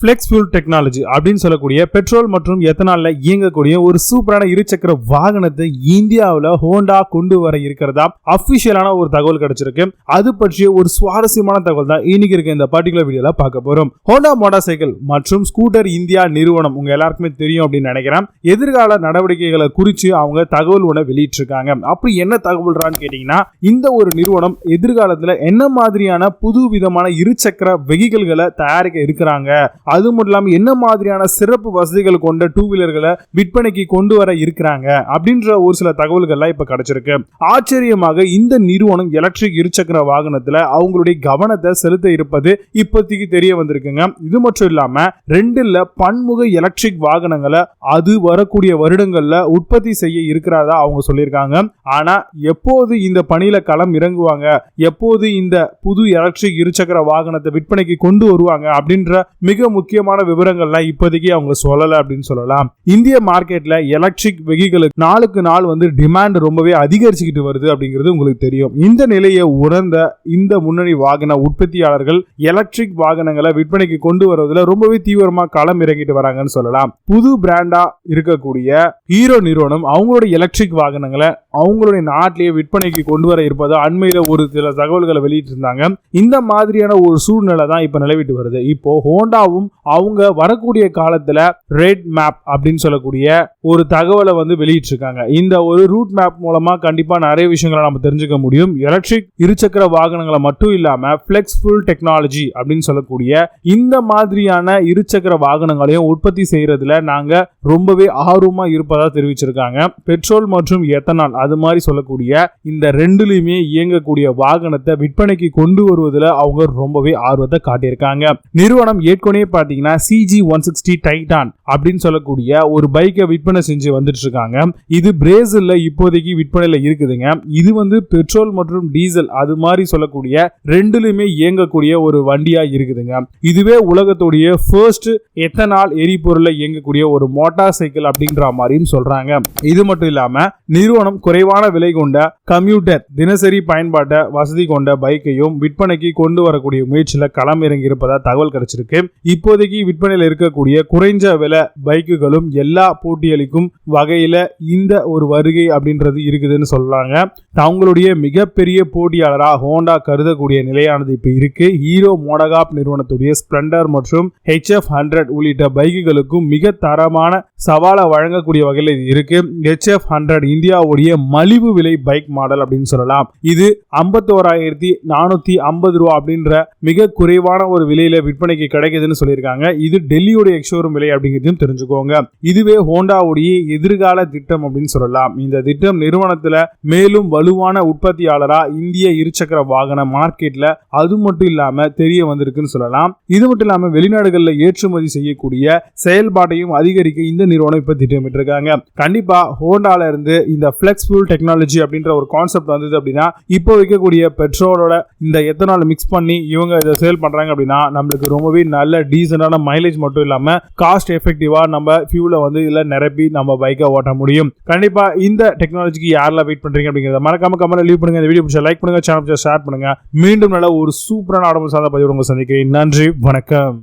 Flex fuel technology அப்படின்னு சொல்லக்கூடிய petrol மற்றும் எத்தனால்ல இயங்கக்கூடிய ஒரு சூப்பரான இருசக்கர வாகனத்தை இந்தியாவில் ஹோண்டா கொண்டு வர இருக்கிறதா அபிஷியலான ஒரு தகவல் கிடைச்சிருக்கு. அது பற்றிய ஒரு சுவாரஸ்யமான தகவல் தான் இன்னைக்கு இருக்க இந்த பர்டிகுலர் வீடியோல பார்க்க போறோம். ஹோண்டா மோட்டார் சைக்கிள் மற்றும் ஸ்கூட்டர் இந்தியா நிறுவனம் உங்க எல்லாருக்குமே தெரியும் அப்படின்னு நினைக்கிறேன். எதிர்கால நடவடிக்கைகளை குறித்து அவங்க தகவல் ஒன்று வெளியிட்டிருக்காங்க. அப்படி என்ன தகவல்றான்னு கேட்டீங்கன்னா, இந்த ஒரு நிறுவனம் எதிர்காலத்தில் என்ன மாதிரியான புது விதமான இருசக்கர வெஹிக்கிள்களை தயாரிக்க இருக்கிறாங்க, அது மட்டும் இல்லாம என்ன மாதிரியான சிறப்பு வசதிகள் கொண்ட டூ வீலர்களை விற்பனைக்கு கொண்டு வர இருக்கிறாங்க அப்படின்ற ஒரு சில தகவல்கள்லாம் இப்ப கிடைச்சிருக்கு. ஆச்சரியமாக இந்த நிறுவனம் எலக்ட்ரிக் இருசக்கர வாகனத்துல அவங்களுடைய கவனத்தை செலுத்த இருப்பது இப்போதைக்கு தெரிய வந்திருக்குங்க. இது மட்டும் இல்லாம ரெண்டுல பன்முக எலக்ட்ரிக் வாகனங்களை அது வரக்கூடிய வருடங்கள்ல உற்பத்தி செய்ய இருக்கிறதா அவங்க சொல்லியிருக்காங்க. ஆனா எப்போது இந்த பணியில களம் இறங்குவாங்க, எப்போது இந்த புது எலக்ட்ரிக் இருசக்கர வாகனத்தை விற்பனைக்கு கொண்டு வருவாங்க அப்படின்ற மிக முக்கியமான விவரங்கள்லாம் இப்போதைக்கு அவங்க சொல்லல அப்படின்னு சொல்லலாம். இந்திய மார்க்கெட்ல எலக்ட்ரிக் வெஹிக்கிளுக்கு நாளுக்கு நாள் டிமாண்ட் ரொம்பவே அதிகரிச்சுக்கிட்டு வருது அப்படிங்கிறது உங்களுக்கு தெரியும். இந்த நிலையை உணர்ந்த இந்த முன்னணி வாகன உற்பத்தியாளர்கள் எலக்ட்ரிக் வாகனங்களை விற்பனைக்கு கொண்டு வருவதில் ரொம்பவே தீவிரமா களம் இறங்கிட்டு வராங்கன்னு சொல்லலாம். புது பிராண்டா இருக்கக்கூடிய ஹீரோ நிறுவனம் அவங்களுடைய எலக்ட்ரிக் வாகனங்களை அவங்களுடைய நாட்டிலேயே விற்பனைக்கு கொண்டு வர இருப்பது அண்மையில ஒரு சில தகவல்களை வெளியிட்டு இருந்தாங்க. இந்த மாதிரியான ஒரு சூழ்நிலை தான் இப்ப நிலவிட்டு வருது. இப்போ ஹோண்டாவும் அவங்க வரக்கூடிய காலத்துல ரெட் மேப் அப்படின்னு சொல்லக்கூடிய ஒரு தகவலை வெளியிட்டிருக்காங்க. இந்த ஒரு ரூட் மேப் மூலமா கண்டிப்பா நிறைய விஷயங்களை நம்ம தெரிஞ்சுக்க முடியும். எலக்ட்ரிக் இருசக்கர வாகனங்களை மட்டும் இல்லாம ஃப்ளெக்ஸ் ஃபியூல் டெக்னாலஜி அப்படின்னு சொல்லக்கூடிய இந்த மாதிரியான இருசக்கர வாகனங்களையும் உற்பத்தி செய்யறதுல நாங்க ரொம்பவே ஆர்வமா இருப்பதா தெரிவிச்சிருக்காங்க. பெட்ரோல் மற்றும் எத்தனால் அது மாதிரி சொல்லக்கூடிய இந்த ரெண்டுலயுமே இயங்கக்கூடிய வாகனத்தை விற்பனைக்கு கொண்டு வருவதில் அவங்க ரொம்பவே ஆர்வத்தை காட்டியிருக்காங்க. நிறுவனம் ஏற்கனவே பாத்தீங்கன்னா CG160 டைட்டான் அப்படின்னு சொல்லக்கூடிய ஒரு பைக்கை விற்பனை செஞ்சு வந்துட்டு இருக்காங்க. இது பிரேசில்ல இப்போதைக்கு விற்பனையில இருக்குதுங்க. இது பெட்ரோல் மற்றும் டீசல் அது மாதிரி சொல்லக்கூடிய ரெண்டுலயுமே இயங்கக்கூடிய ஒரு வண்டியா இருக்குதுங்க. இதுவே உலகத்துடைய ஃபர்ஸ்ட் எத்தனால் எரிபொருளை இயங்கக்கூடிய ஒரு மோட்டார் சைக்கிள் அப்படின்ற மாதிரியும் சொல்றாங்க. இது மட்டும் இல்லாம நிறுவனம் குறைவான விலை கொண்ட கம்யூட்டர் தினசரி பயன்பாட்ட வசதி கொண்ட பைக்கையும் விற்பனைக்கு கொண்டு வரக்கூடிய முயற்சியில களம் இறங்கி இருப்பதா தகவல் கிடைச்சிருக்கு. இப்போதைக்கு விற்பனையில் இருக்கக்கூடிய குறைஞ்ச விலை பைக்குகளும் எல்லா போட்டியளிக்கும் வகையில இந்த ஒரு வருகை அப்படின்றது இருக்குதுன்னு சொல்றாங்க. அவங்களுடைய மிகப்பெரிய போட்டியாளரா ஹோண்டா கருதக்கூடிய நிலையானது இப்ப இருக்கு. ஹீரோ மோடகாப் நிறுவனத்துடைய ஸ்பிளண்டர் மற்றும் HF100 உள்ளிட்ட பைக்குகளுக்கும் மிக தரமான சவாலை வழங்கக்கூடிய வகையில் இது இருக்கு. HF100 இந்தியாவுடைய மலிவு விலை பைக் மாடல் அப்படின்னு சொல்லலாம். இது 51,450 ரூபாய் அப்படின்ற மிக குறைவான ஒரு விலையில விற்பனைக்கு கிடைக்குதுன்னு சொல்லியிருக்காங்க. இது டெல்லியோட எக்ஸ்ஷோரூம் விலை அப்படிங்கிறதையும் தெரிஞ்சுக்கோங்க. இதுவே ஹோண்டாவுடைய எதிர்கால திட்டம் அப்படின்னு சொல்லலாம். இந்த திட்டம் நிறுவனத்துல மேலும் வலுவான உற்பத்தியாளரா இந்திய இருசக்கர வாகன மார்க்கெட்ல அது மட்டும் இல்லாம தெரிய வந்திருக்குன்னு சொல்லலாம். இது மட்டும் இல்லாம வெளிநாடுகளில் ஏற்றுமதி செய்யக்கூடிய செயல்பாட்டையும் அதிகரிக்க இந்த நிறுவனம் இப்ப திட்டமிட்டு இருக்காங்க. கண்டிப்பா ஹோண்டால இருந்து இந்த ஃப்ளெக்ஸ் ஃபியூல் டெக்னாலஜி அப்படின்ற ஒரு கான்செப்ட் வந்தது அப்படின்னா, இப்போ வைக்கக்கூடிய பெட்ரோலோட இந்த எத்தனால் மிக்ஸ் பண்ணி இவங்க இதை சேல் பண்றாங்க அப்படின்னா நம்மளுக்கு ரொம்பவே நல்ல டீசென்டான மைலேஜ் மட்டும் இல்லாம காஸ்ட் எஃபெக்டிவா நம்ம ஃபியூலை இதுல நிரப்பி நம்ம பைக்கை ஓட்ட முடியும். கண்டிப்பா இந்த டெக்னாலஜிக்கு யாரெல்லாம் வெயிட் பண்றீங்க அப்படிங்கறத மறக்காம கமெண்ட்ல லீவ் பண்ணுங்க. இந்த வீடியோ பிடிச்சா லைக் பண்ணுங்க, சேனல் ஷேர் பண்ணுங்க. மீண்டும் நல்ல ஒரு சூப்பரான ஆடம்பர சார்ந்த பதிவு உங்களை சந்திக்கிறேன். நன்றி, வணக்கம்.